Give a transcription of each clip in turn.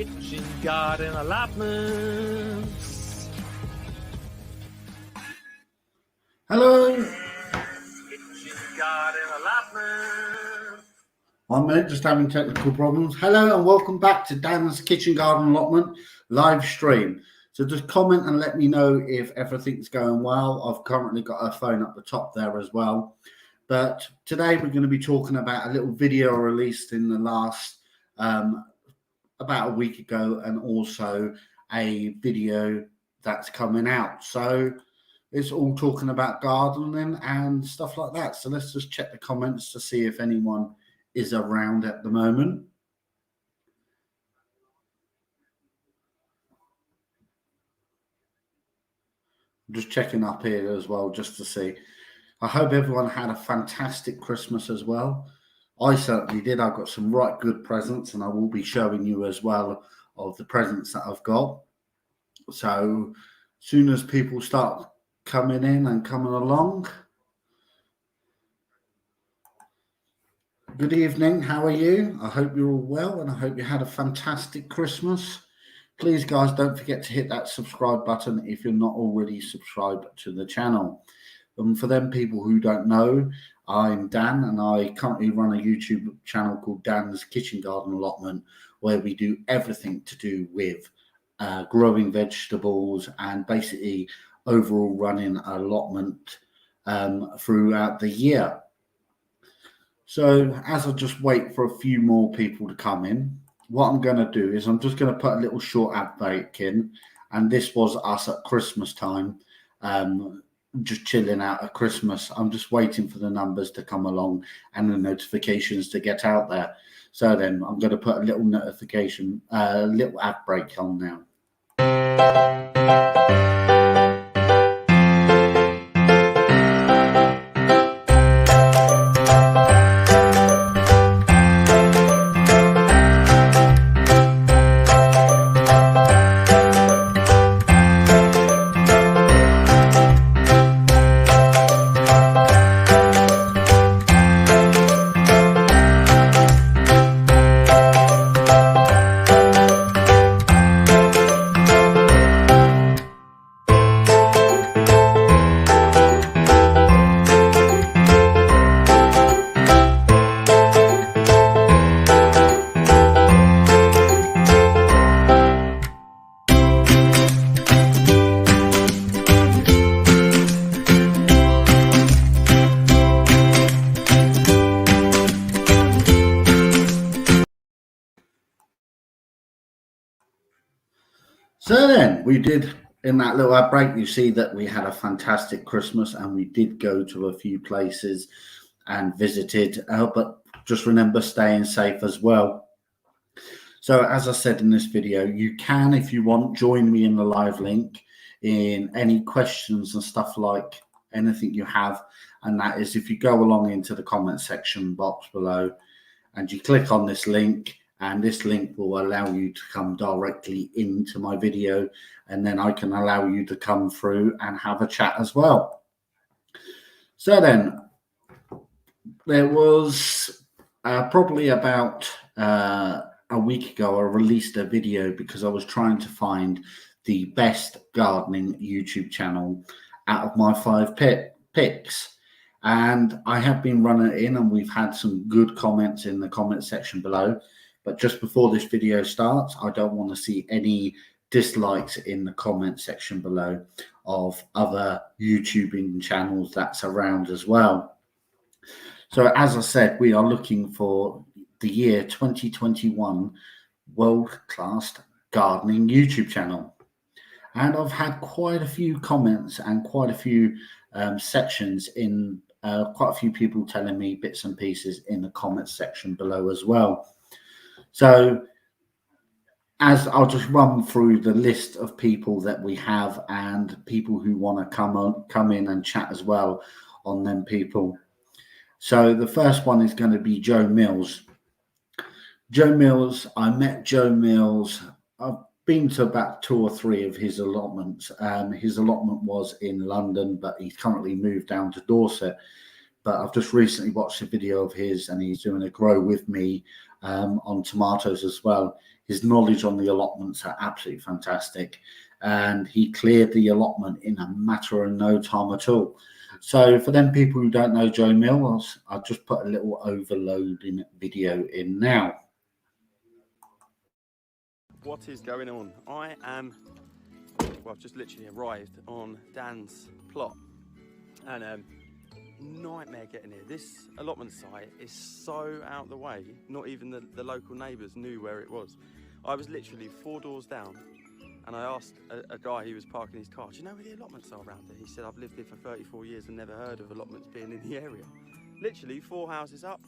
kitchen garden allotments. Hello. Kitchen garden allotments. I'm just having technical problems. Hello and welcome back to Dan's Kitchen Garden Allotment live stream. So just comment and let me know if everything's going well. I've currently got a phone up the top there as well. But today we're going to be talking about a little video released in the last about a week ago, and also a video that's coming out. So it's all talking about gardening and stuff like that. So let's just check the comments to see if anyone is around at the moment. I'm just checking up here as well just to see. I hope everyone had a fantastic Christmas as well. I certainly did. I've got some right good presents, and I will be showing you as well of the presents that I've got. So as soon as people start coming in and coming along. Good evening. How are you? I hope you're all well, and I hope you had a fantastic Christmas. Please, guys, don't forget to hit that subscribe button if you're not already subscribed to the channel. And for them people who don't know, I'm Dan, and I currently run a YouTube channel called Dan's Kitchen Garden Allotment, where we do everything to do with growing vegetables and basically overall running an allotment throughout the year. So as I just wait for a few more people to come in, what I'm going to do is I'm just going to put a little short ad break in. And this was us at Christmas time, just chilling out at Christmas. I'm just waiting for the numbers to come along and the notifications to get out there. So then I'm going to put a little notification, little ad break on now. So then we did, in that little ad break, you see that we had a fantastic Christmas, and we did go to a few places and visited, but just remember staying safe as well. So as I said in this video, you can, if you want, join me in the live link in any questions and stuff like anything you have. And that is if you go along into the comment section box below and you click on this link, and this link will allow you to come directly into my video, and then I can allow you to come through and have a chat as well. So then there was probably about a week ago, I released a video because I was trying to find the best gardening YouTube channel out of my 5 picks. And I have been running it in, and we've had some good comments in the comment section below. But just before this video starts, I don't want to see any dislikes in the comment section below of other YouTubing channels that's around as well. So as I said, we are looking for the year 2021 world-class gardening YouTube channel. And I've had quite a few comments and quite a few sections in quite a few people telling me bits and pieces in the comment section below as well. So as I'll just run through the list of people that we have and people who want to come in and chat as well on them people. So the first one is going to be Joe Mills. Joe Mills, I met Joe Mills. I've been to about 2 or 3 of his allotments. His allotment was in London, but he's currently moved down to Dorset. But I've just recently watched a video of his, and he's doing a grow with me on tomatoes as well. His knowledge on the allotments are absolutely fantastic, and he cleared the allotment in a matter of no time at all. So for them people who don't know Joe Mills, I'll just put a little overloading video in now. What is going on? I've just literally arrived on Dan's plot, and nightmare getting here. This allotment site is so out the way, not even the local neighbours knew where it was. I was literally 4 doors down, and I asked a guy who was parking his car, do you know where the allotments are around here? He said, I've lived here for 34 years and never heard of allotments being in the area. Literally 4 houses up,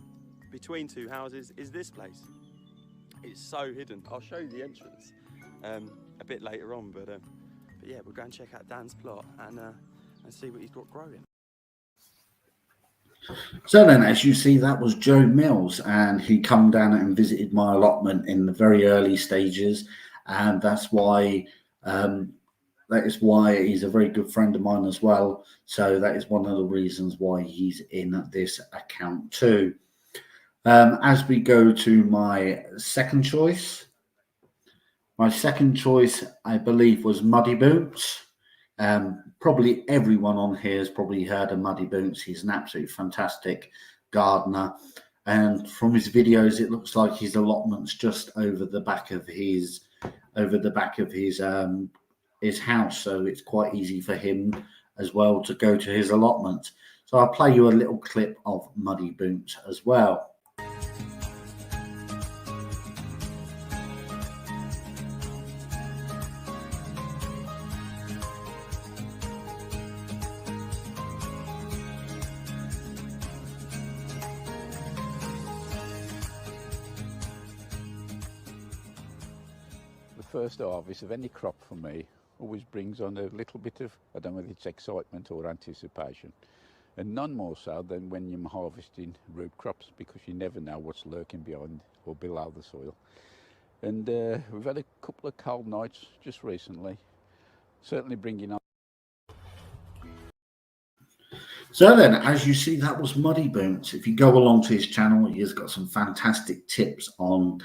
between 2 houses is this place. It's so hidden. I'll show you the entrance a bit later on, but yeah, we'll go and check out Dan's plot and see what he's got growing. So then, as you see, that was Joe Mills, and he come down and visited my allotment in the very early stages, and that's why he's a very good friend of mine as well. So that is one of the reasons why he's in this account too. As we go to my second choice, I believe, was Muddy Boots. Probably everyone on here has probably heard of Muddy Boots. He's an absolutely fantastic gardener, and from his videos, it looks like his allotment's just over the back of his house. So it's quite easy for him as well to go to his allotment. So I'll play you a little clip of Muddy Boots as well. The first harvest of any crop for me always brings on a little bit of, I don't know whether it's excitement or anticipation, and none more so than when you're harvesting root crops, because you never know what's lurking behind or below the soil. And we've had a couple of cold nights just recently, certainly bringing on. So then, as you see, that was Muddy Boots. If you go along to his channel, he has got some fantastic tips on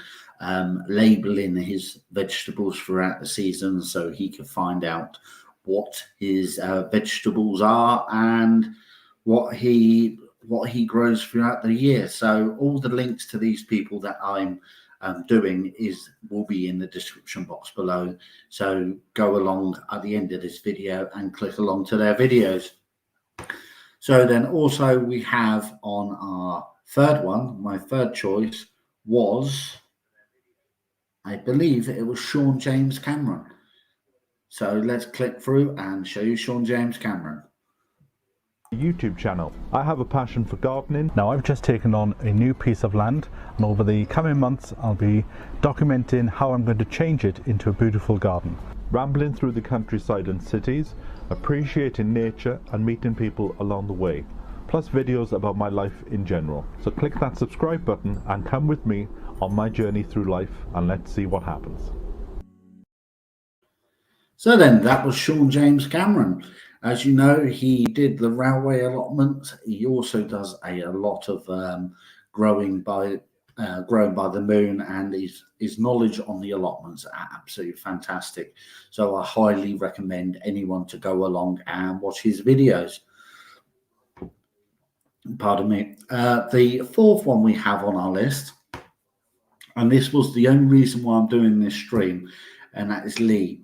labelling his vegetables throughout the season, so he can find out what his vegetables are and what he grows throughout the year. So all the links to these people that I'm doing will be in the description box below. So go along at the end of this video and click along to their videos. So then also we have on our third one, my third choice was, I believe it was Sean James Cameron. So let's click through and show you Sean James Cameron. YouTube channel. I have a passion for gardening. Now I've just taken on a new piece of land, and over the coming months I'll be documenting how I'm going to change it into a beautiful garden. Rambling through the countryside and cities, appreciating nature and meeting people along the way, plus videos about my life in general. So click that subscribe button and come with me on my journey through life, and let's see what happens. So then that was Sean James Cameron. As you know, he did the railway allotments. He also does a lot of growing by the moon, and his knowledge on the allotments are absolutely fantastic. So I highly recommend anyone to go along and watch his videos. Pardon me. The fourth one we have on our list, and this was the only reason why I'm doing this stream, and that is Lee.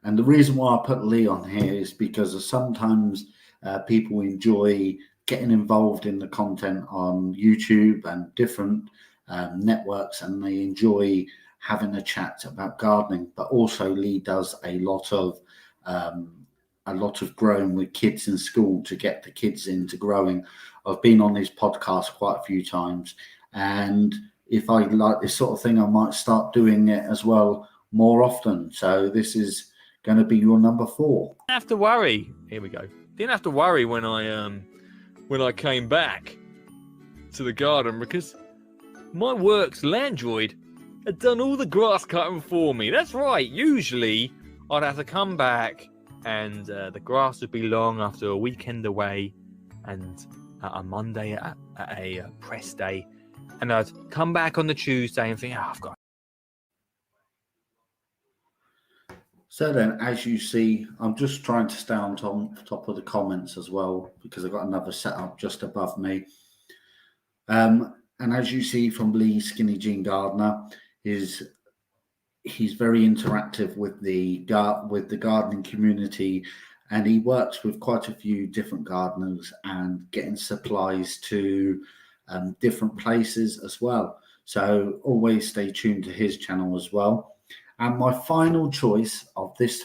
And the reason why I put Lee on here is because sometimes people enjoy getting involved in the content on YouTube and different networks, and they enjoy having a chat about gardening. But also Lee does a lot of growing with kids in school to get the kids into growing. I've been on his podcast quite a few times, and if I like this sort of thing, I might start doing it as well more often. So this is going to be your number 4. Didn't have to worry. Here we go. Didn't have to worry when I came back to the garden, because my works landroid had done all the grass cutting for me. That's right. Usually I'd have to come back and the grass would be long after a weekend away, and a Monday at a press day, and I'd come back on the Tuesday and think, oh, I've got. So then, as you see, I'm just trying to stay on top of the comments as well, because I've got another setup just above me. And as you see from Lee Skinny Jean Gardner, he's very interactive with the gardening community, and he works with quite a few different gardeners and getting supplies to different places as well. So always stay tuned to his channel as well. And my final choice of this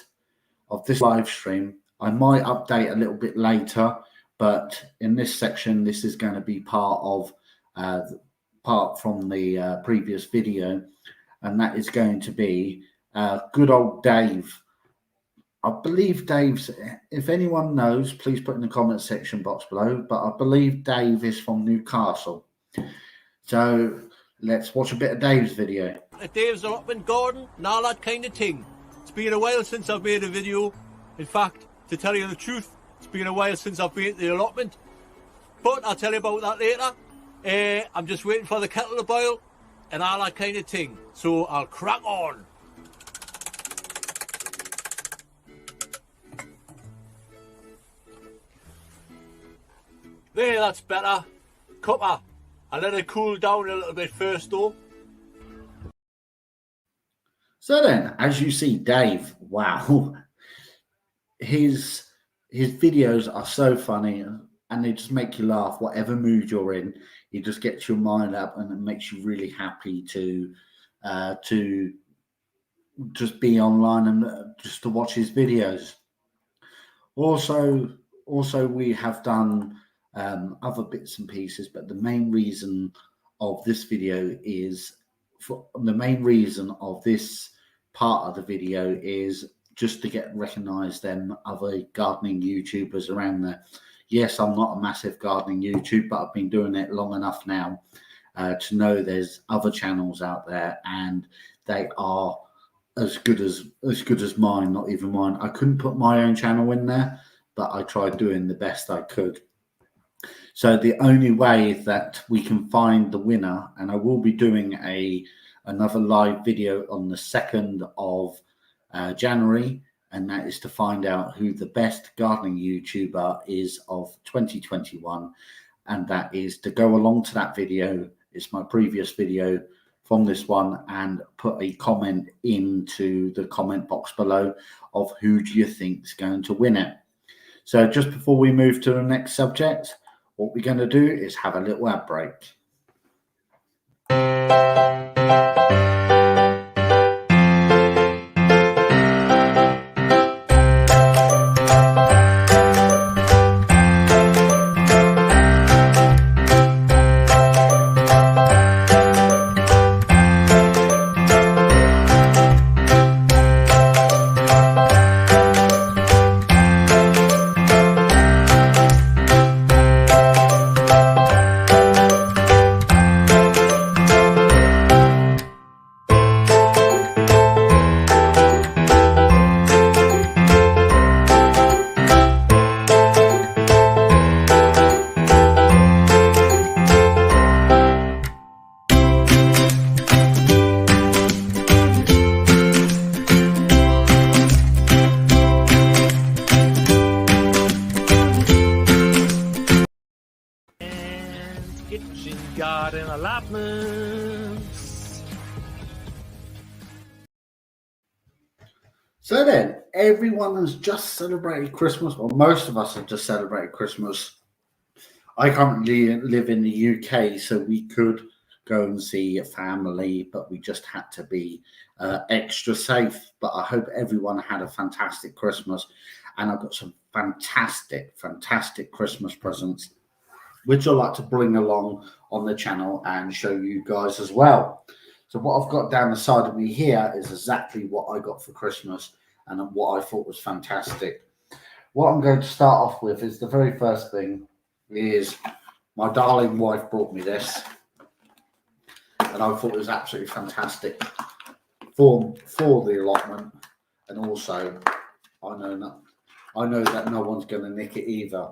live stream, I might update a little bit later, but in this section, this is going to be part from the previous video, and that is going to be good old Dave. I believe Dave's, if anyone knows, please put in the comment section box below, but I believe Dave is from Newcastle. So let's watch a bit of Dave's video. At Dave's allotment garden and all that kind of thing. It's been a while since I've made a video. In fact, to tell you the truth, it's been a while since I've been at the allotment. But I'll tell you about that later. I'm just waiting for the kettle to boil and all that kind of thing. So I'll crack on. There, that's better. Cuppa. I'll let it cool down a little bit first though. So then, as you see, Dave, wow, his videos are so funny and they just make you laugh. Whatever mood you're in, he just gets your mind up and it makes you really happy to just be online and just to watch his videos. Also, we have done other bits and pieces, but the main reason of this video is this part of the video is just to get recognized them other gardening YouTubers around there. Yes, I'm not a massive gardening YouTuber, but I've been doing it long enough now to know there's other channels out there, and they are as good as mine. Not even mine. I couldn't put my own channel in there, but I tried doing the best I could. So the only way that we can find the winner, and I will be doing another live video on the 2nd of January, and that is to find out who the best gardening YouTuber is of 2021, and that is to go along to that video. It's my previous video from this one, and put a comment into the comment box below of who do you think is going to win it. So just before we move to the next subject, what we're going to do is have a little ad break. Kitchen garden allotments. So then, everyone has just celebrated Christmas, or most of us have just celebrated Christmas. I currently live in the UK, so we could go and see a family, but we just had to be extra safe. But I hope everyone had a fantastic Christmas, and I've got some fantastic Christmas presents, which I'd like to bring along on the channel and show you guys as well. So what I've got down the side of me here is exactly what I got for Christmas and what I thought was fantastic. What I'm going to start off with is the very first thing is my darling wife brought me this, and I thought it was absolutely fantastic for the allotment, and also I know that no one's going to nick it either.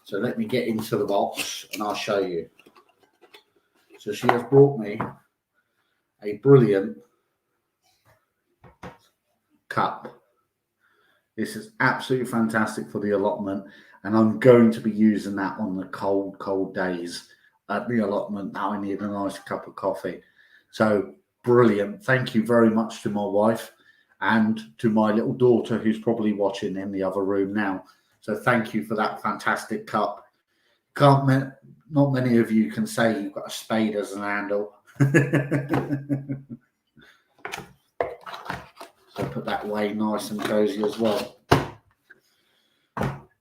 So let me get into the box and I'll show you. So So she has brought me a brilliant cup. This is absolutely fantastic for the allotment, and I'm going to be using that on the cold days at the allotment. Now I need a nice cup of coffee. So brilliant. Thank you very much to my wife and to my little daughter, who's probably watching in the other room now. So thank you for that fantastic cup. Not many of you can say you've got a spade as an handle. So put that away nice and cozy as well.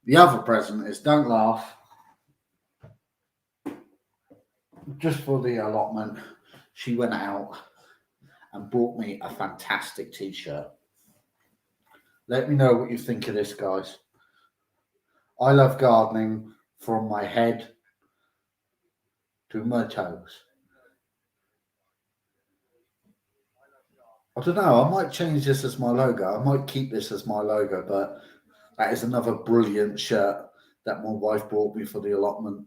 The other present is, don't laugh, just for the allotment, she went out and bought me a fantastic t-shirt. Let me know what you think of this, guys. I love gardening from my head to my toes. I don't know, I might change this as my logo. I might keep this as my logo, but that is another brilliant shirt that my wife bought me for the allotment.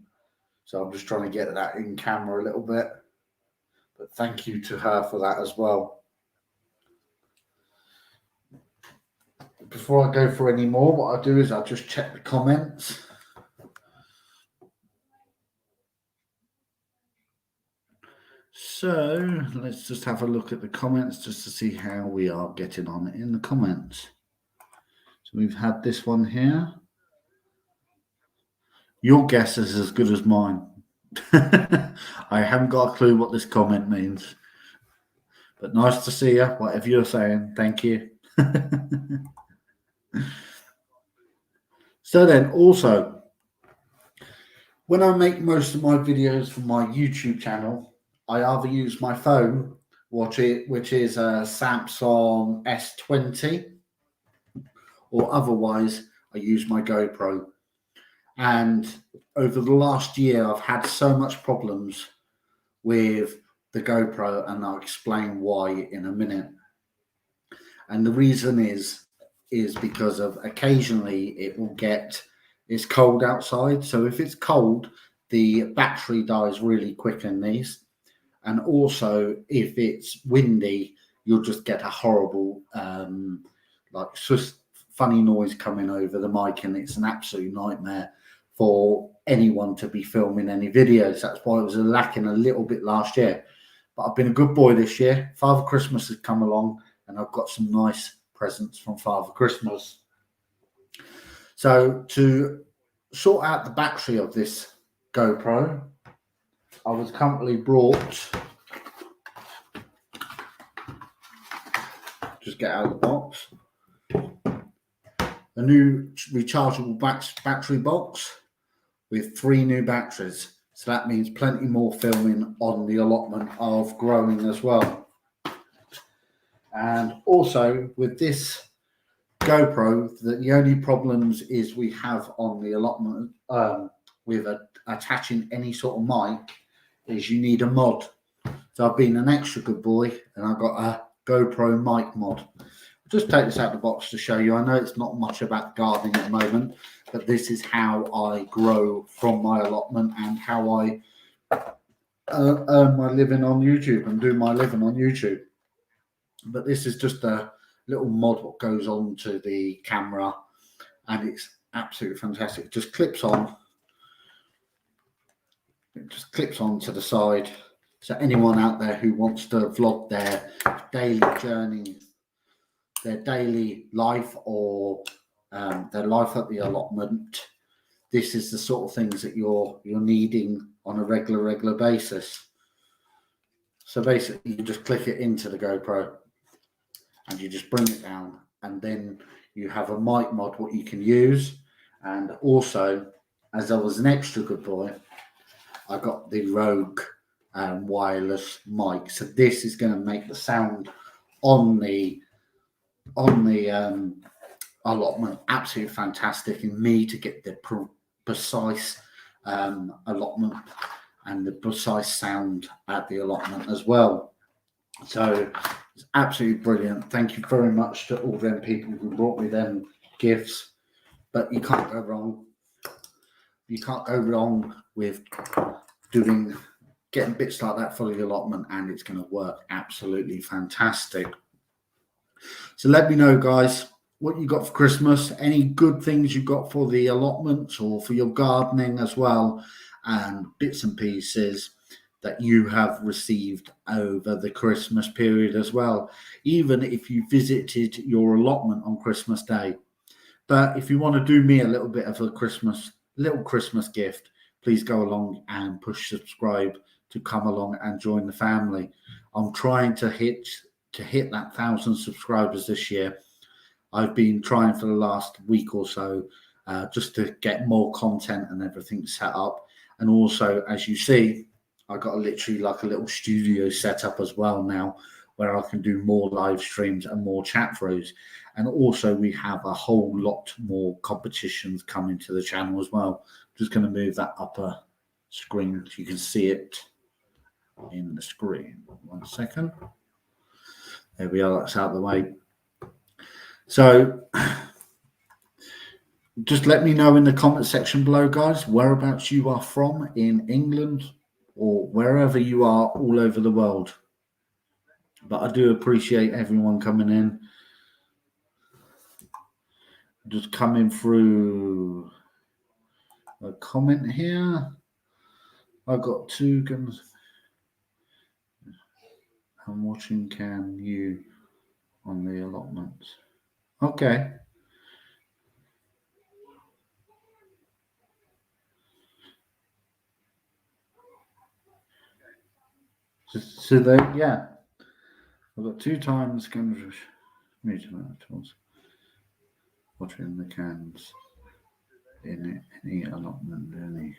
So I'm just trying to get that in camera a little bit. But thank you to her for that as well. Before I go for any more, what I do is I just check the comments. So let's just have a look at the comments just to see how we are getting on in the comments. So we've had this one here. Your guess is as good as mine. I haven't got a clue what this comment means. But nice to see you, whatever you're saying. Thank you. So then also, when I make most of my videos for my YouTube channel, I either use my phone, which is a Samsung S20, or otherwise I use my GoPro. And over the last year, I've had so much problems with the GoPro, and I'll explain why in a minute. And the reason is because of occasionally it's cold outside. So if it's cold, the battery dies really quick in these. And also if it's windy, you'll just get a horrible, funny noise coming over the mic, and it's an absolute nightmare for anyone to be filming any videos. That's why it was lacking a little bit last year. But I've been a good boy this year. Father Christmas has come along, and I've got some nice presents from Father Christmas. So to sort out the battery of this GoPro, I was currently brought, just get out of the box, a new rechargeable battery box with 3 new batteries. So that means plenty more filming on the allotment of growing as well. And also with this GoPro, the only problems is we have on the allotment with attaching any sort of mic is you need a mod. So I've been an extra good boy, and I've got a GoPro mic mod. I'll just take this out of the box to show you. I know it's not much about gardening at the moment, but this is how I grow from my allotment and how I earn my living on YouTube and do my living on YouTube. But this is just a little mod what goes on to the camera, and it's absolutely fantastic. It just clips on. It just clips on to the side. So anyone out there who wants to vlog their daily journey, their daily life, or their life at the allotment, this is the sort of things that you're needing on a regular basis. So basically, you just click it into the GoPro, and you just bring it down, and then you have a mic mod what you can use. And also, as I was an extra good boy, I got the Rogue wireless mic. So this is going to make the sound on the allotment absolutely fantastic, and me to get the precise allotment and the precise sound at the allotment as well. So it's absolutely brilliant. Thank you very much to all them people who brought me them gifts. But you can't go wrong. You can't go wrong with doing getting bits like that for the allotment, and it's going to work absolutely fantastic. So let me know, guys, what you got for Christmas, any good things you got for the allotments or for your gardening as well, and bits and pieces that you have received over the Christmas period as well, even if you visited your allotment on Christmas Day. But if you want to do me a little bit of a little Christmas gift, please go along and push subscribe to come along and join the family. I'm trying to hit that 1,000 subscribers this year. I've been trying for the last week or so just to get more content and everything set up. And also, as you see, I got literally like a little studio set up as well now, where I can do more live streams and more chat throughs. And also we have a whole lot more competitions coming to the channel as well. Just going to move that upper screen so you can see it in the screen. 1 second. There we are, that's out of the way. So just let me know in the comment section below, guys, whereabouts you are from in England or wherever you are all over the world. But I do appreciate everyone coming in. Just coming through a comment here. I got 2 guns. I'm watching Can You on the allotment. Okay. So there, yeah. I've got 2 times guns. Watching the cans in any allotment, any.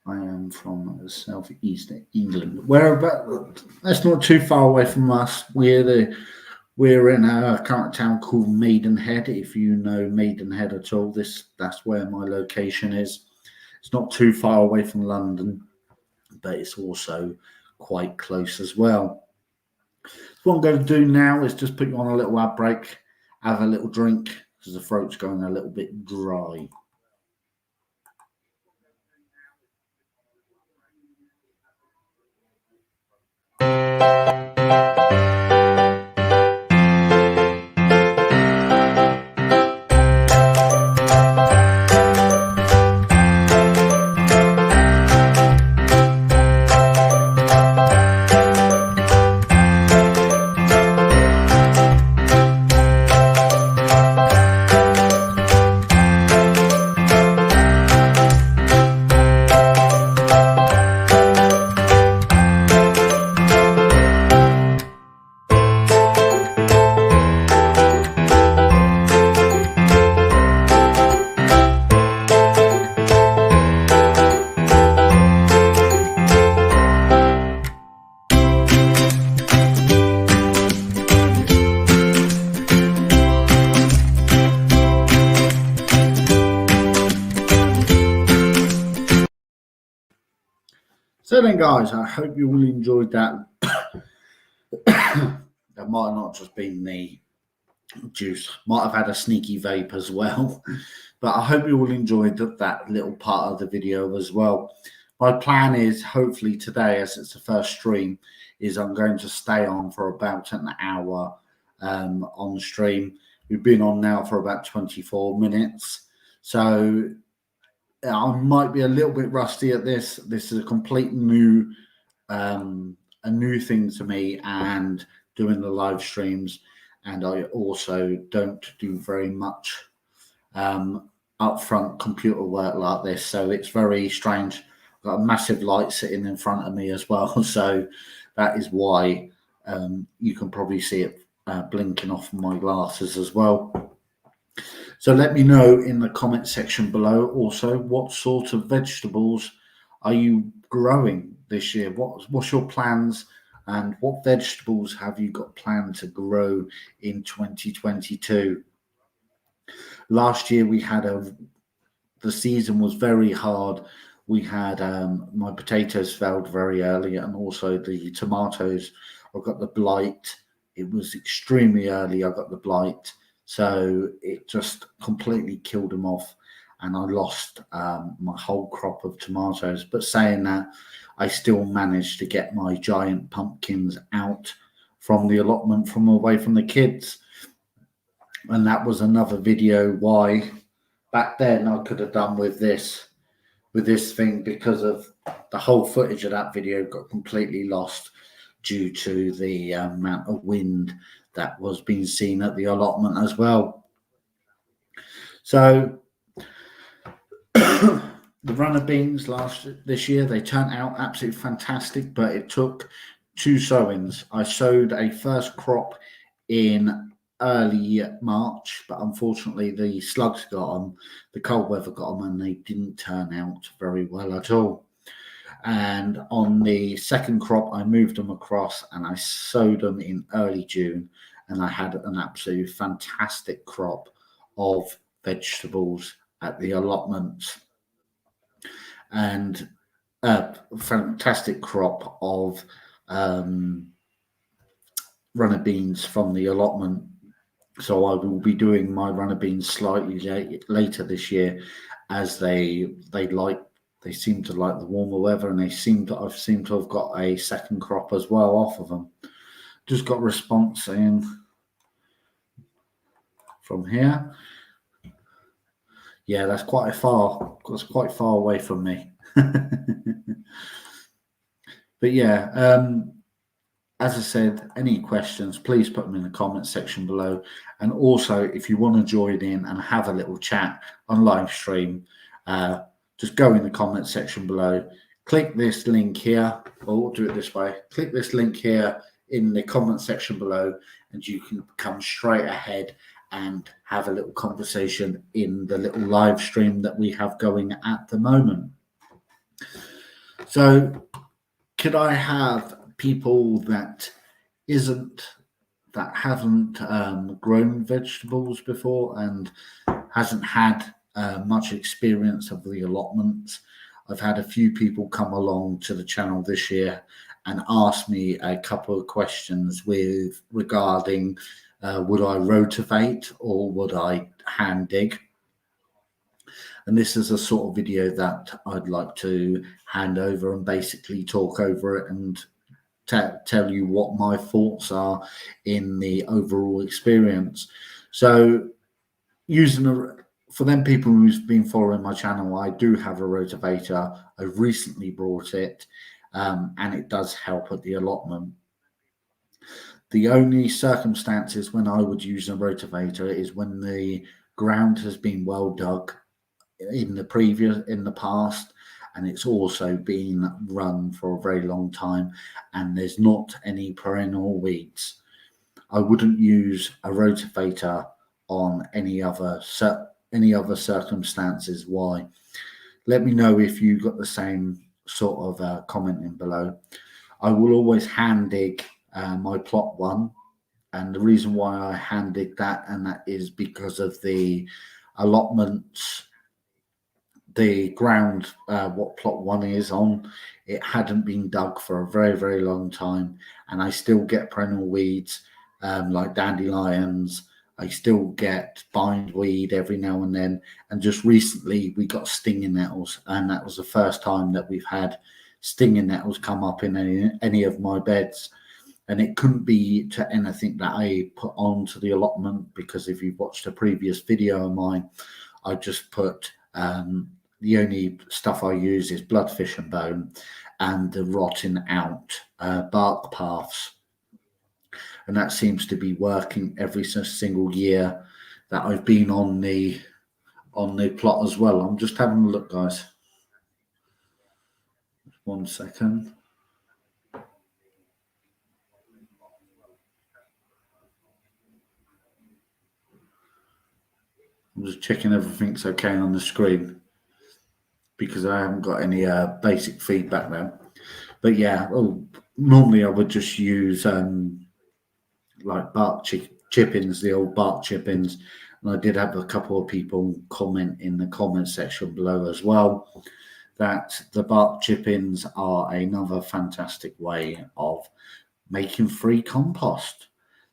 I am from southeast England. Whereabouts? That's not too far away from us. We're in a current town called Maidenhead. If you know Maidenhead at all, that's where my location is. It's not too far away from London, but it's also quite close as well. So what I'm going to do now is just put you on a little ad break, have a little drink, because the throat's going a little bit dry. So then, guys, I hope you all enjoyed that. That might have not just been the juice, might have had a sneaky vape as well. But I hope you all enjoyed that little part of the video as well. My plan is, hopefully today, as it's the first stream, is I'm going to stay on for about an hour on stream. We've been on now for about 24 minutes. So I might be a little bit rusty at this. This is a complete new thing to me, and doing the live streams. And I also don't do very much upfront computer work like this, so it's very strange. I've got a massive light sitting in front of me as well, so that is why you can probably see it blinking off my glasses as well. So let me know in the comment section below also, what sort of vegetables are you growing this year? What's your plans, and what vegetables have you got planned to grow in 2022? Last year we had the season was very hard. We had my potatoes failed very early, and also the tomatoes. I got the blight. It was extremely early. I got the blight. So it just completely killed them off. and I lost my whole crop of tomatoes. But saying that, I still managed to get my giant pumpkins out from the allotment, from away from the kids. And that was another video why back then I could have done with this thing, because of the whole footage of that video got completely lost due to the amount of wind that was being seen at the allotment as well. So the runner beans this year, they turned out absolutely fantastic, but it took 2 sowings. I sowed a first crop in early March, but unfortunately the slugs got them, the cold weather got them, and they didn't turn out very well at all. And on the second crop, I moved them across and I sowed them in early June, and I had an absolutely fantastic crop of vegetables at the allotments, and a fantastic crop of runner beans from the allotment. So I will be doing my runner beans slightly later this year, as they seem to like the warmer weather, and I've seemed to have got a second crop as well off of them. Just got a response in from here. Yeah, that's quite far away from me. But yeah, as I said, any questions, please put them in the comment section below. And also, if you want to join in and have a little chat on live stream, just go in the comment section below. Click this link here, or we'll do it this way. Click this link here in the comment section below, and you can come straight ahead and have a little conversation in the little live stream that we have going at the moment. So could I have people that haven't grown vegetables before and hasn't had much experience of the allotments? I've had a few people come along to the channel this year and ask me a couple of questions regarding would I rotivate or would I hand dig? And this is a sort of video that I'd like to hand over and basically talk over it and tell you what my thoughts are in the overall experience. So for them people who've been following my channel, I do have a rotivator. I recently brought it, and it does help at the allotment. The only circumstances when I would use a rotivator is when the ground has been well dug in the past, and it's also been run for a very long time, and there's not any perennial weeds. I wouldn't use a rotivator on any other circumstances. Why? Let me know if you got the same sort of commenting below. I will always hand dig my plot 1, and the reason why I hand dig that is because of the allotments. The ground, what plot 1 is on, it hadn't been dug for a very, very long time, and I still get perennial weeds like dandelions. I still get bindweed every now and then, and just recently we got stinging nettles, and that was the first time that we've had stinging nettles come up in any of my beds. And it couldn't be to anything that I put onto the allotment, because if you've watched a previous video of mine, I just put the only stuff I use is bloodfish and bone and the rotting out bark paths. And that seems to be working every single year that I've been on the plot as well. I'm just having a look, guys. 1 second. I'm just checking everything's okay on the screen, because I haven't got any basic feedback there. But yeah, normally I would just use like bark chippings, the old bark chippings. And I did have a couple of people comment in the comment section below as well that the bark chippings are another fantastic way of making free compost.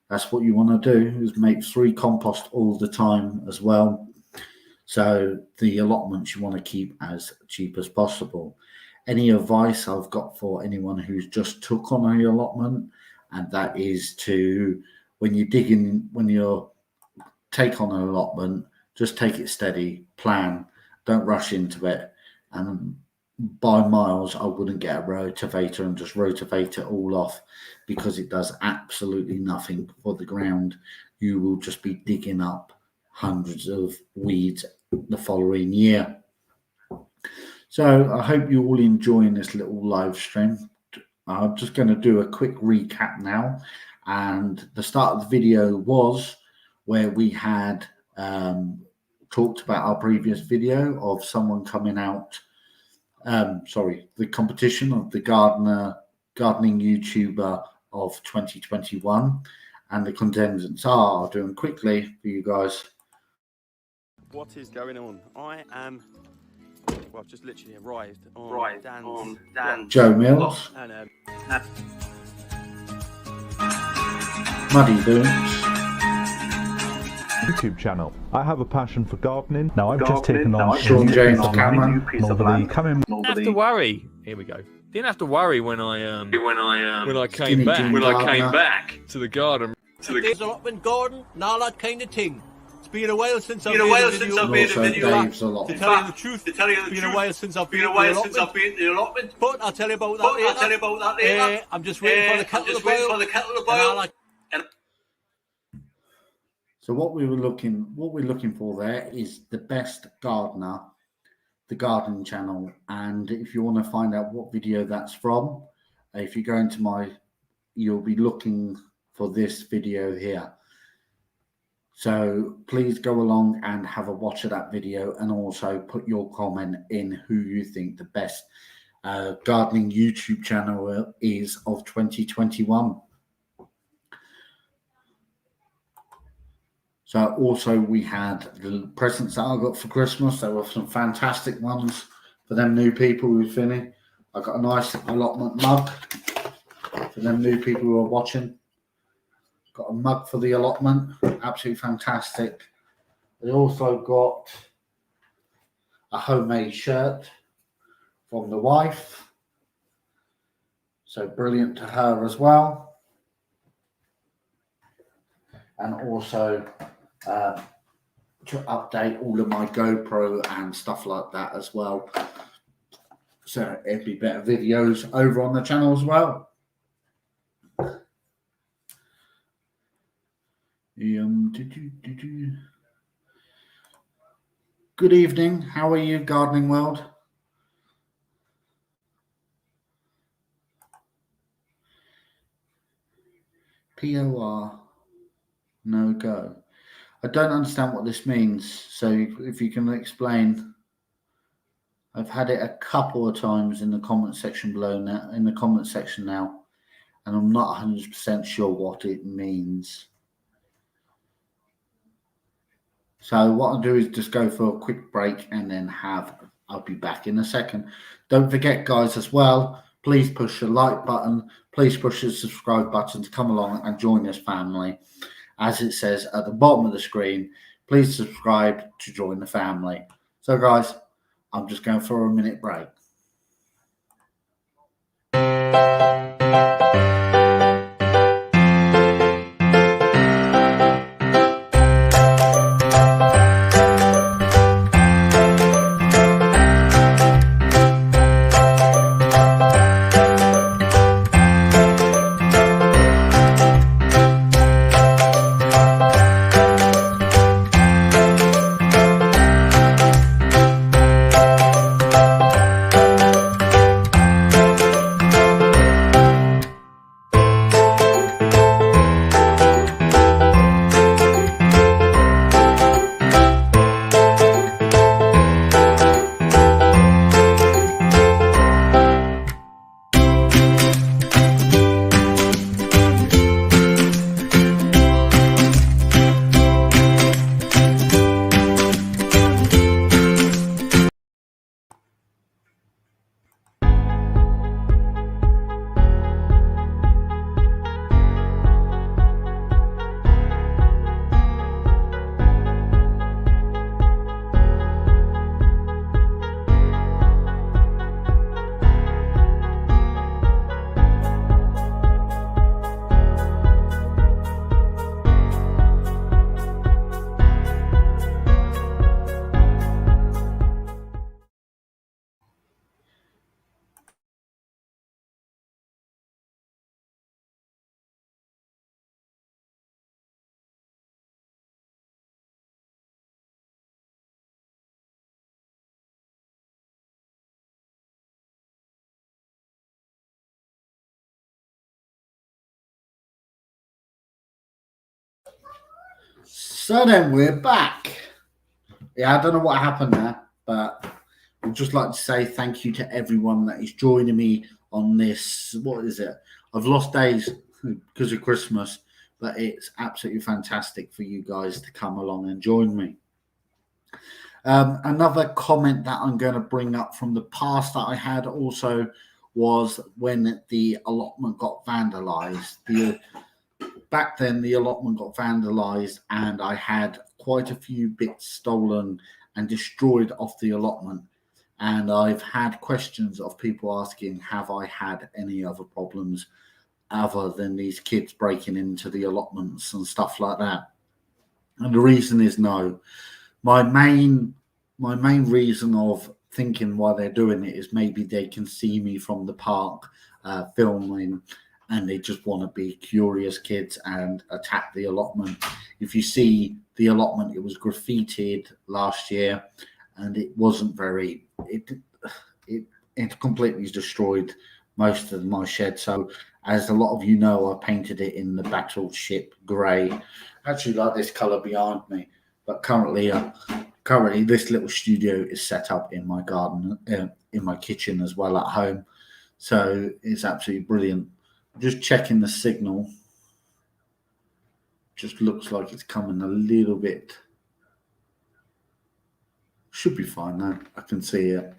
That's what you want to do, is make free compost all the time as well. So the allotments you want to keep as cheap as possible. Any advice I've got for anyone who's just took on an allotment, and that is to, when you take on an allotment, just take it steady, plan, don't rush into it. And by miles, I wouldn't get a rotavator and just rotivate it all off, because it does absolutely nothing for the ground. You will just be digging up hundreds of weeds the following year. So I hope you're all enjoying this little live stream. I'm just going to do a quick recap now. And the start of the video was where we had talked about our previous video of someone coming out, the competition of the gardening YouTuber of 2021. And the contendants are, doing quickly for you guys. What is going on? I am, well, I've just literally arrived on Dan's Joe Mills, and Muddy Booms, YouTube channel. I have a passion for gardening. Now I've just taken on Sean James Cameron. over the coming. Didn't have to worry. Here we go. Didn't have to worry when I came Skinny Jim Gardner. back to the garden. There's allotment garden and all that kind of thing. It's been a while since I've made Also a video. Dave's To allotment. tell you the truth, it's been a while since I've been to the allotment. But I'll tell you about that later. I'm just waiting for the kettle to boil. So what we're looking for there is the best gardener, the gardening channel. And if you want to find out what video that's from, if you go into you'll be looking for this video here. So please go along and have a watch of that video, and also put your comment in who you think the best gardening YouTube channel is of 2021. So also we had the presents that I got for Christmas. There were some fantastic ones for them new people who's finished. I got a nice allotment mug for them new people who are watching. Got a mug for the allotment, absolutely fantastic. I also got a homemade shirt from the wife, so brilliant to her as well. And also to update all of my GoPro and stuff like that as well. So it'll be better videos over on the channel as well. Good evening. How are you, gardening world? POR, no go. I don't understand what this means. So if you can explain. I've had it a couple of times in the comment section below now, in the comment section now, and I'm not 100% sure what it means. So what I'll do is just go for a quick break, and then I'll be back in a second. Don't forget, guys, as well, please push the like button. Please push the subscribe button to come along and join this family. As it says at the bottom of the screen, please subscribe to join the family. So, guys, I'm just going for a minute break. So then we're back. Yeah, I don't know what happened there, but I'd just like to say thank you to everyone that is joining me on this. What is it? I've lost days because of Christmas, but it's absolutely fantastic for you guys to come along and join me. Another comment that I'm going to bring up from the past that I had also was when the allotment got vandalized. Back then, the allotment got vandalized, and I had quite a few bits stolen and destroyed off the allotment. And I've had questions of people asking, have I had any other problems other than these kids breaking into the allotments and stuff like that? And the reason is no. My main reason of thinking why they're doing it is maybe they can see me from the park filming, and they just want to be curious kids and attack the allotment. If you see the allotment, it was graffitied last year, and it wasn't very. It completely destroyed most of my shed. So, as a lot of you know, I painted it in the battleship grey. Actually, like this colour behind me. But currently, this little studio is set up in my garden, in my kitchen as well at home. So it's absolutely brilliant. Just checking the signal. Just looks like it's coming a little bit. Should be fine now. I can see it.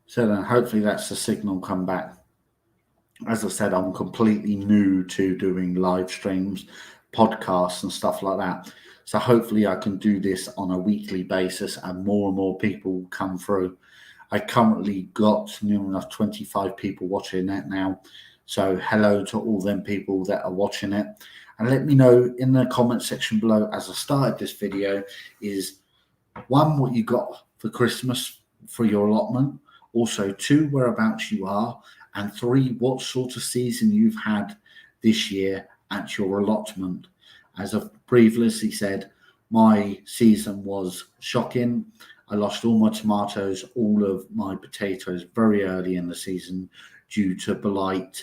So then hopefully that's the signal come back. As I said, I'm completely new to doing live streams, podcasts and stuff like that. So hopefully I can do this on a weekly basis and more people come through. I currently got near enough 25 people watching it now. So hello to all them people that are watching it. And let me know in the comment section below as I started this video is 1, what you got for Christmas for your allotment. Also 2, whereabouts you are. And 3, what sort of season you've had this year at your allotment. As I've previously said, my season was shocking. I lost all my tomatoes, all of my potatoes very early in the season due to blight.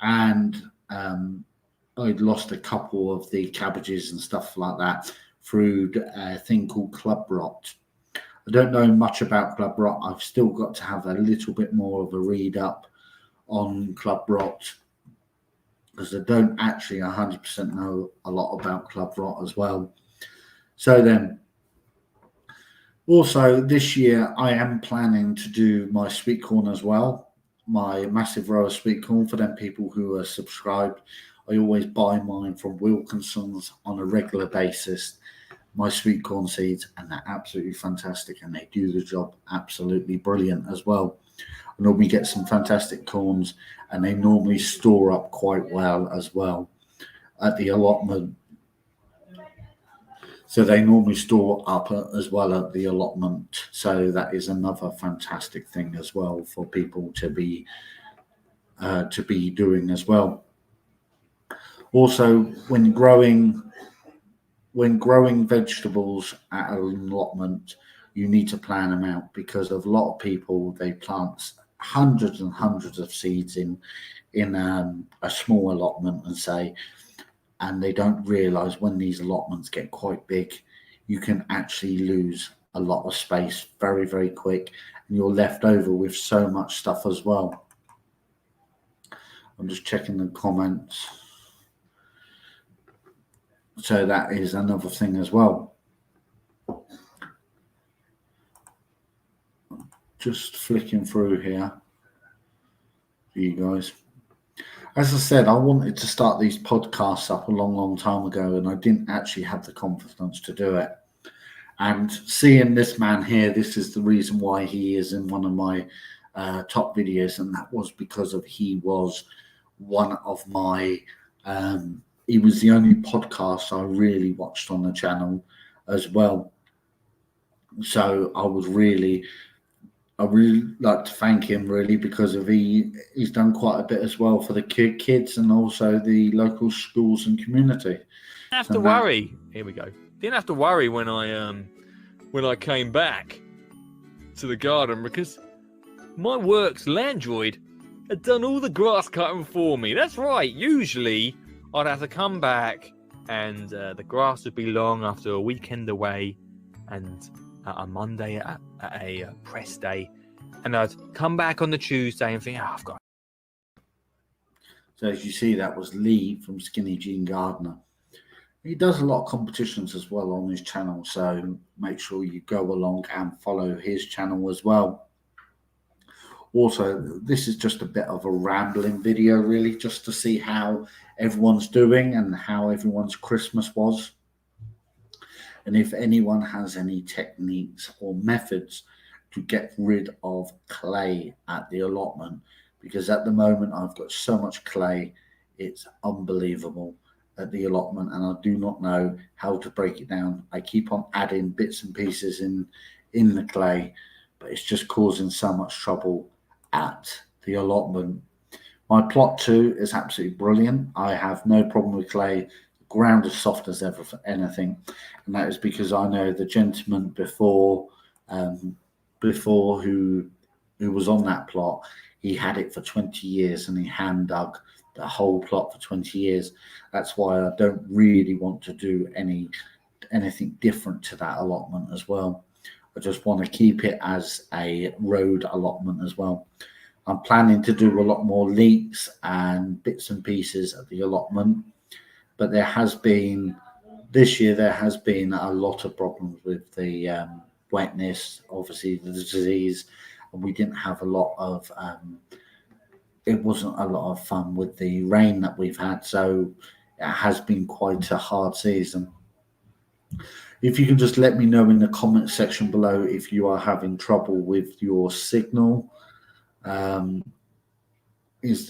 And I'd lost a couple of the cabbages and stuff like that through a thing called club rot. I don't know much about club rot. I've still got to have a little bit more of a read up on club rot because I don't actually 100% know a lot about club rot as well. So then, also this year I am planning to do my sweet corn as well, my massive row of sweet corn. For them people who are subscribed, I always buy mine from Wilkinson's on a regular basis, my sweet corn seeds, and they're absolutely fantastic and they do the job absolutely brilliant as well. I normally get some fantastic corns and they normally store up quite well as well at the allotment. So they normally store up as well at the allotment. So that is another fantastic thing as well for people to be doing as well. Also, when growing vegetables at an allotment, you need to plan them out because of a lot of people, they plant hundreds and hundreds of seeds in a small allotment and they don't realize when these allotments get quite big, you can actually lose a lot of space very, very quick, and you're left over with so much stuff as well. I'm just checking the comments. So that is another thing as well. Just flicking through here for you guys. As I said, I wanted to start these podcasts up a long time ago, and I didn't actually have the confidence to do it. And seeing this man here, this is the reason why he is in one of my top videos, and that was because he was one of my he was the only podcast I really watched on the channel as well. So I really like to thank him really because of he's done quite a bit as well for the kids and also the local schools and community. Didn't have to worry. Here we go. Didn't have to worry when I came back to the garden because my works Landroid had done all the grass cutting for me. That's right. Usually I'd have to come back and the grass would be long after a weekend away and a Monday at a press day. And I'd come back on the Tuesday and think, I've got. So as you see, that was Lee from Skinny Jean Gardner. He does a lot of competitions as well on his channel, so make sure you go along and follow his channel as well. Also, this is just a bit of a rambling video, really, just to see how everyone's doing and how everyone's Christmas was. And if anyone has any techniques or methods to get rid of clay at the allotment, because at the moment I've got so much clay, it's unbelievable at the allotment, and I do not know how to break it down. I keep on adding bits and pieces in the clay, but it's just causing so much trouble at the allotment. My plot too is absolutely brilliant. I have no problem with clay. The ground is soft as ever for anything, and that is because I know the gentleman before who was on that plot. He had it for 20 years and he hand dug the whole plot for 20 years. That's why I don't really want to do anything different to that allotment as well. I just want to keep it as a road allotment as well. I'm planning to do a lot more leaks and bits and pieces at the allotment, but this year there has been a lot of problems with the wetness, obviously the disease, and we didn't have a lot of it wasn't a lot of fun with the rain that we've had, so it has been quite a hard season. If you can just let me know in the comment section below if you are having trouble with your signal. Is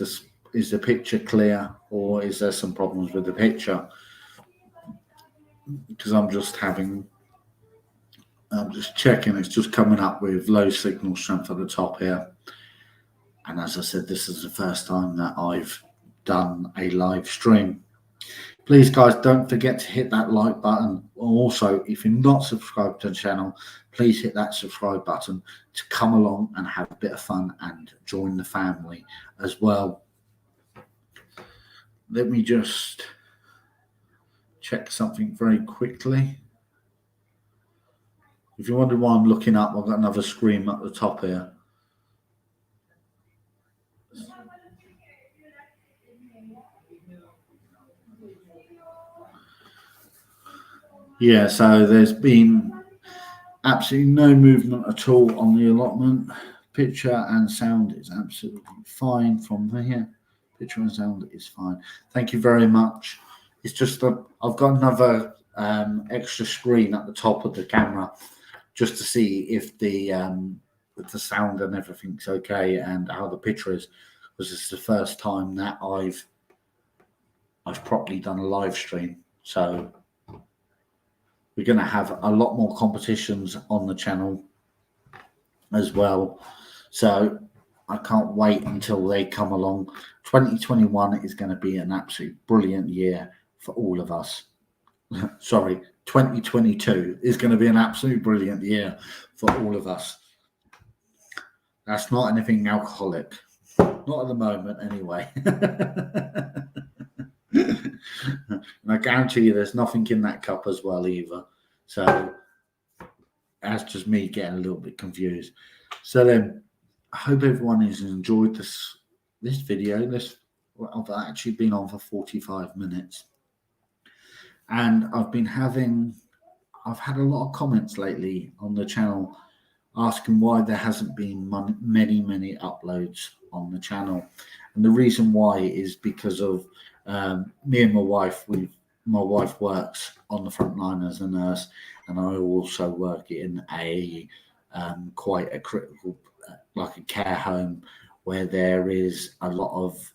the picture clear, or is there some problems with the picture? Because I'm just checking. It's just coming up with low signal strength at the top here. And as I said, this is the first time that I've done a live stream. Please, guys, don't forget to hit that like button. Also, if you're not subscribed to the channel, please hit that subscribe button to come along and have a bit of fun and join the family as well. Let me just check something very quickly. If you're wondering why I'm looking up, I've got another screen at the top here. Yeah, so there's been absolutely no movement at all on the allotment. Picture and sound is absolutely fine from here. Picture and sound is fine. Thank you very much. It's just that I've got another extra screen at the top of the camera just to see if the sound and everything's okay and how the picture is, because it's the first time that I've properly done a live stream. So we're going to have a lot more competitions on the channel as well. So I can't wait until they come along. 2021 is going to be an absolute brilliant year for all of us. Sorry, 2022 is going to be an absolute brilliant year for all of us. That's not anything alcoholic. Not at the moment, anyway. And I guarantee you there's nothing in that cup as well either. So that's just me getting a little bit confused. So then I hope everyone has enjoyed this video. I've actually been on for 45 minutes. And I've had a lot of comments lately on the channel asking why there hasn't been many uploads on the channel. And the reason why is because of me and my wife. My wife works on the front line as a nurse, and I also work in quite a critical, like a care home, where there is a lot of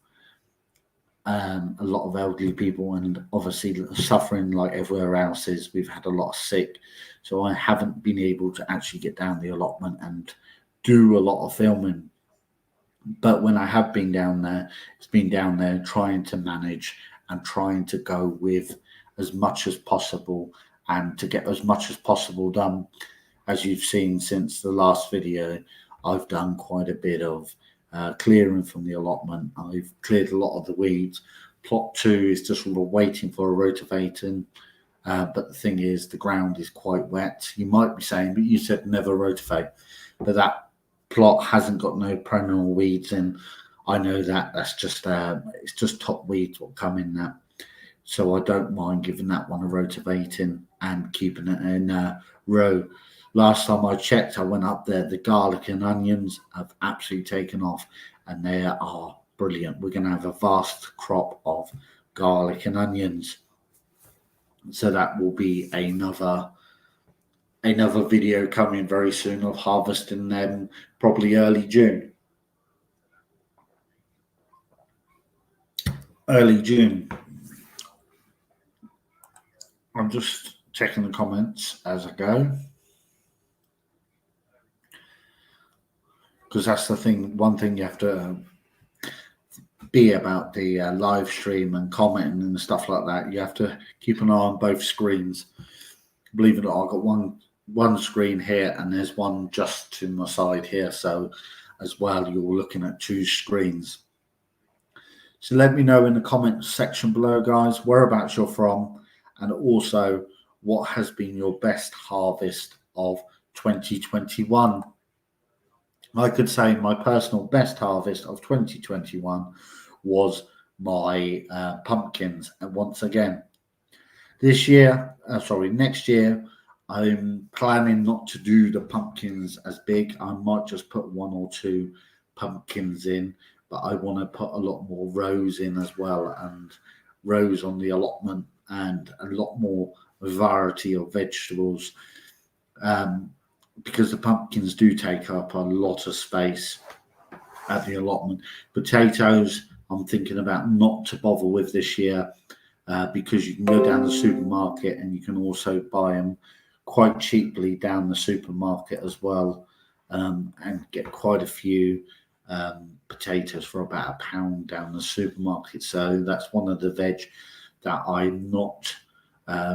elderly people, and obviously suffering like everywhere else is. We've had a lot of sick, so I haven't been able to actually get down the allotment and do a lot of filming. But when I have been down there, it's been down there trying to manage and trying to go with as much as possible and to get as much as possible done. As you've seen since the last video, I've done quite a bit of clearing from the allotment. I've cleared a lot of the weeds. Plot 2 is just sort of waiting for a rotivating. But the thing is, the ground is quite wet. You might be saying, but you said never rotivate. But that plot hasn't got no perennial weeds in. I know that. That's just it's just top weeds will come in that. So I don't mind giving that one a rotivating and keeping it in row. Last time I checked, I went up there. The garlic and onions have absolutely taken off, and they are brilliant. We're going to have a vast crop of garlic and onions. So that will be another video coming very soon of harvesting them, probably early June. Early June. I'm just checking the comments as I go, because that's the thing. One thing you have to be about the live stream and commenting and stuff like that. You have to keep an eye on both screens. Believe it or not, I've got one screen here and there's one just to my side here. So as well, you're looking at 2 screens. So let me know in the comments section below, guys, whereabouts you're from, and also what has been your best harvest of 2021. I could say my personal best harvest of 2021 was my pumpkins. And once again, next year, I'm planning not to do the pumpkins as big. I might just put 1 or 2 pumpkins in, but I want to put a lot more rows in as well, and rows on the allotment, and a lot more variety of vegetables, because the pumpkins do take up a lot of space at the allotment. Potatoes, I'm thinking about not to bother with this year, because you can go down the supermarket and you can also buy them quite cheaply down the supermarket as well, and get quite a few potatoes for about £1 down the supermarket. So that's one of the veg that I'm not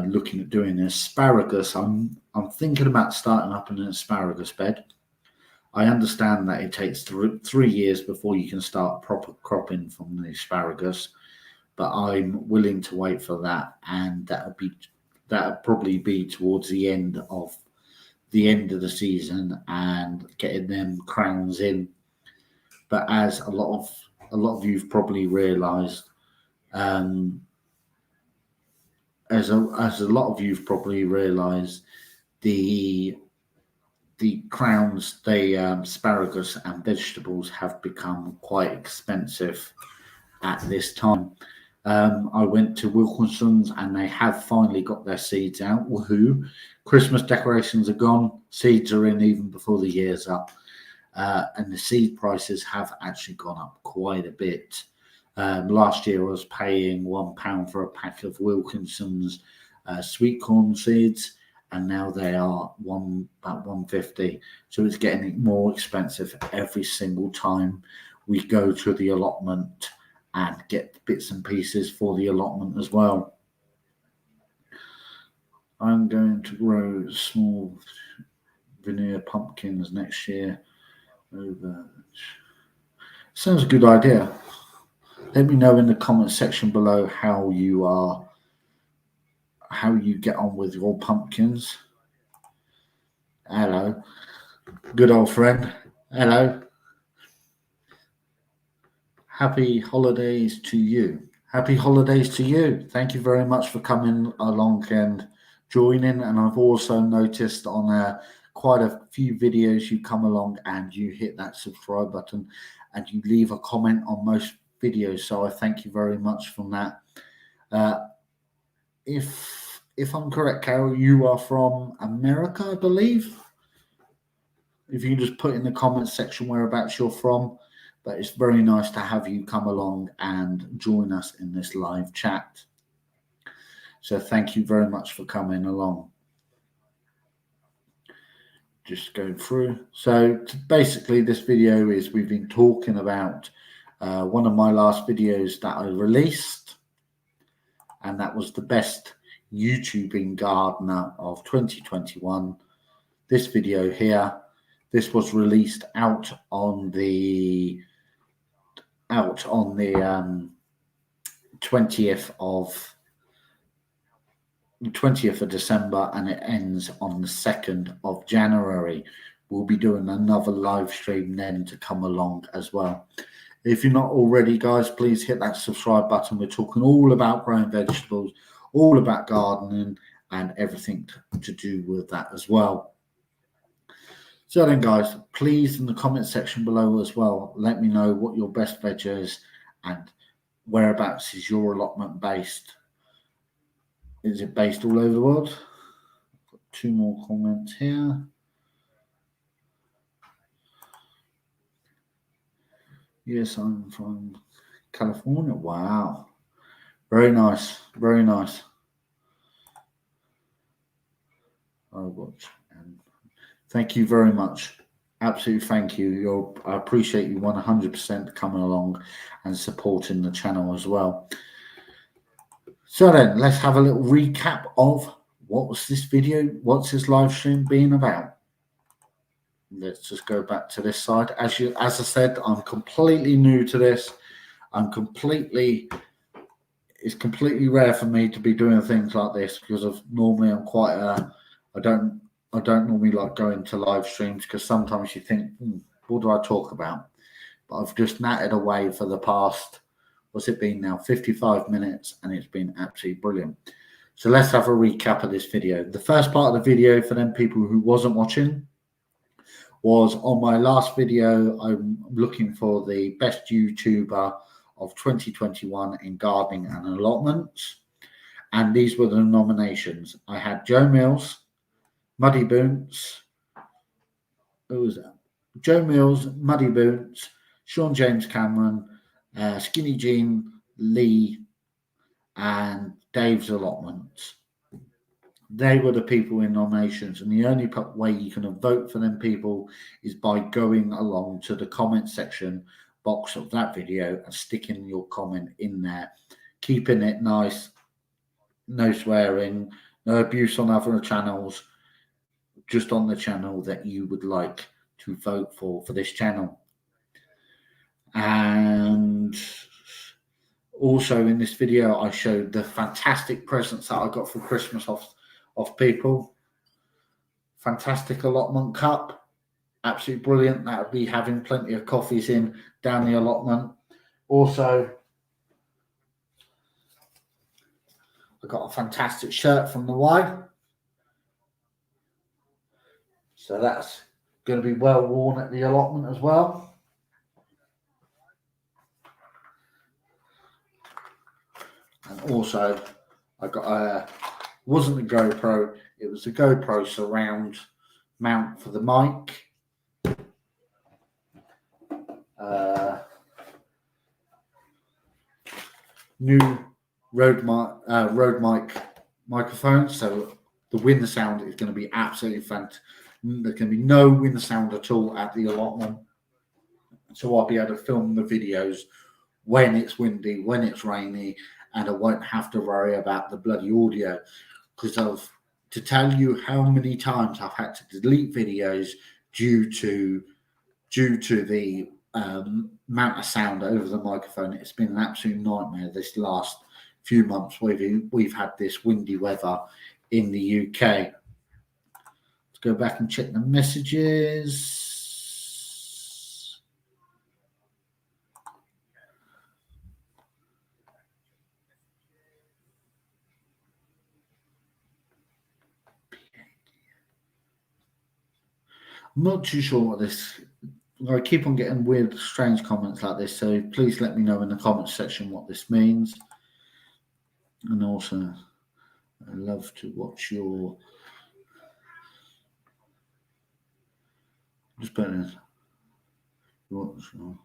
looking at doing. Asparagus, I'm thinking about starting up an asparagus bed. I understand that it takes 3 years before you can start proper cropping from the asparagus, but I'm willing to wait for that, and that'll probably be towards the end of the season and getting them crowns in. But as a lot of you've probably realised, the crowns, the asparagus and vegetables have become quite expensive at this time. I went to Wilkinson's and they have finally got their seeds out. Woohoo! Christmas decorations are gone. Seeds are in even before the year's up. And the seed prices have actually gone up quite a bit. Last year I was paying £1 for a pack of Wilkinson's sweet corn seeds, and now they are about £1.50. So it's getting more expensive every single time we go to the allotment and get bits and pieces for the allotment as well. I'm going to grow small veneer pumpkins next year. Sounds a good idea. Let me know in the comment section below how you get on with your pumpkins. Hello, good old friend. Hello. Happy holidays to you. Happy holidays to you. Thank you very much for coming along and joining. And I've also noticed on quite a few videos you come along and you hit that subscribe button and you leave a comment on most videos. So I thank you very much for that. If I'm correct, Carol, you are from America, I believe. If you just put in the comments section whereabouts you're from. But it's very nice to have you come along and join us in this live chat. So thank you very much for coming along. Just going through. So basically this video is we've been talking about one of my last videos that I released. And that was the best YouTubing gardener of 2021. This video here. this was released out on the 20th of December, and it ends on the 2nd of January. We'll be doing another live stream then to come along as well. If you're not already, guys, please hit that subscribe button. We're talking all about growing vegetables, all about gardening, and everything to do with that as well. So then, guys, please in the comment section below as well, let me know what your best veg is and whereabouts is your allotment based. Is it based all over the world? Got 2 more comments here. Yes, I'm from California. Wow. Very nice. Very nice. Thank you very much. Absolutely thank you. I appreciate you 100% coming along and supporting the channel as well. So then, let's have a little recap of what's this live stream being about. Let's just go back to this side. As I said, I'm completely new to this. It's completely rare for me to be doing things like this because normally I'm quite I don't normally like going to live streams because sometimes you think, what do I talk about? But I've just natted away for the past, what's it been now, 55 minutes, and it's been absolutely brilliant. So let's have a recap of this video. The first part of the video, for them people who wasn't watching, was on my last video. I'm looking for the best YouTuber of 2021 in gardening and allotments, and these were the nominations. I had Joe Mills, Muddy Boots, Joe Mills, Muddy Boots, Sean James Cameron, Skinny Jean, Lee, and Dave's Allotments. They were the people in nominations, and the only way you can vote for them people is by going along to the comment section box of that video and sticking your comment in there, keeping it nice, no swearing, no abuse on other channels, just on the channel that you would like to vote for this channel. And also in this video, I showed the fantastic presents that I got for Christmas off people. Fantastic allotment cup, absolutely brilliant. That would be having plenty of coffees in down the allotment. Also, I got a fantastic shirt from the Y, so that's going to be well worn at the allotment as well. And also, I got wasn't a GoPro, it was a GoPro surround mount for the mic. New Rode mic microphone, so the wind sound is going to be absolutely fantastic. There can be no wind sound at all at the allotment, so I'll be able to film the videos when it's windy, when it's rainy, and I won't have to worry about the bloody audio, because to tell you how many times I've had to delete videos due to the amount of sound over the microphone. It's been an absolute nightmare this last few months. We've had this windy weather in the UK. Let's go back and check the messages. I'm not too sure what this. I keep on getting weird, strange comments like this, so please let me know in the comments section what this means. And also, I love to watch your. Just put in. Watch your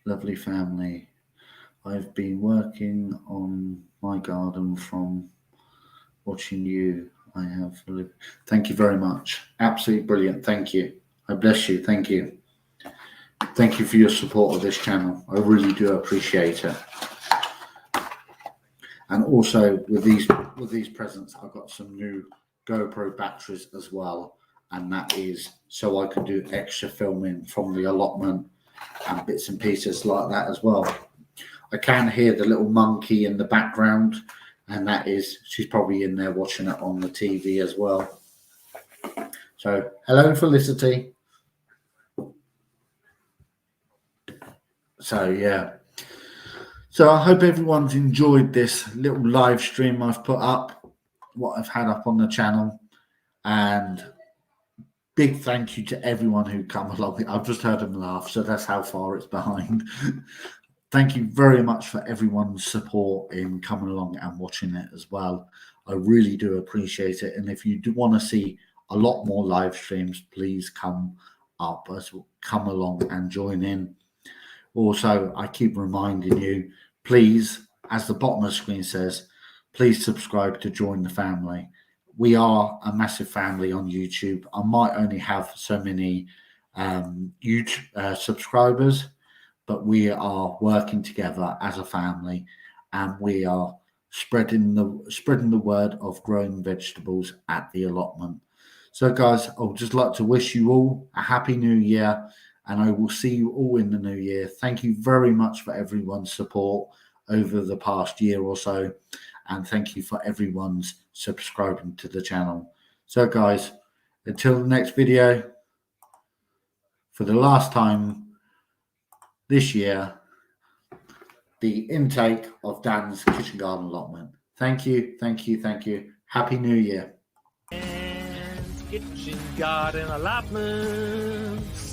lovely family. I've been working on my garden from watching you. I have. Thank you very much. Absolutely brilliant. Thank you. I bless you. Thank you. Thank you for your support of this channel. I really do appreciate it. And also with these presents, I've got some new GoPro batteries as well, and that is so I could do extra filming from the allotment and bits and pieces like that as well. I can hear the little monkey in the background, and that is, she's probably in there watching it on the TV as well. So, hello, Felicity. So, yeah. So, I hope everyone's enjoyed this little live stream I've put up, what I've had up on the channel. And big thank you to everyone who come along. I've just heard them laugh, so that's how far it's behind. Thank you very much for everyone's support in coming along and watching it as well. I really do appreciate it. And if you do want to see a lot more live streams, please come along and join in. Also, I keep reminding you, please, as the bottom of the screen says, please subscribe to join the family. We are a massive family on YouTube. I might only have so many YouTube subscribers, but we are working together as a family, and we are spreading the word of growing vegetables at the allotment. So, guys, I would just like to wish you all a happy new year, and I will see you all in the new year. Thank you very much for everyone's support over the past year or so, and thank you for everyone's subscribing to the channel. So, guys, until the next video, for the last time this year, the intake of Dan's kitchen garden allotment. Thank you, thank you, thank you. Happy New Year. Kitchen garden allotments.